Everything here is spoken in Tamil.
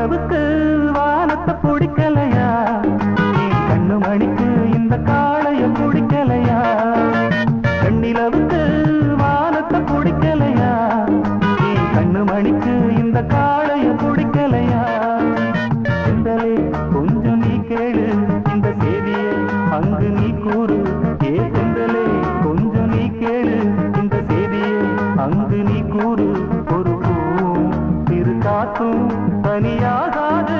வெண்ணிலவுக்கு வானத்தை பிடிக்கலையா என் கண்ணு மணிக்கு இந்த காளைய பிடிக்கலையா வெண்ணிலவுக்கு வானத்தை பிடிக்கலையா என் கண்ணு மணிக்கு இந்த காளைய பிடிக்கலையா செந்தலே கொஞ்சம் நீ கேளு இந்த செய்திய அங்கு நீ கூறு ஏ செந்தலே கொஞ்சம் நீ கேளு இந்த செய்திய அங்கு நீ கூறு ஒரு பூவும் திரு காத்தும் தனியாகாது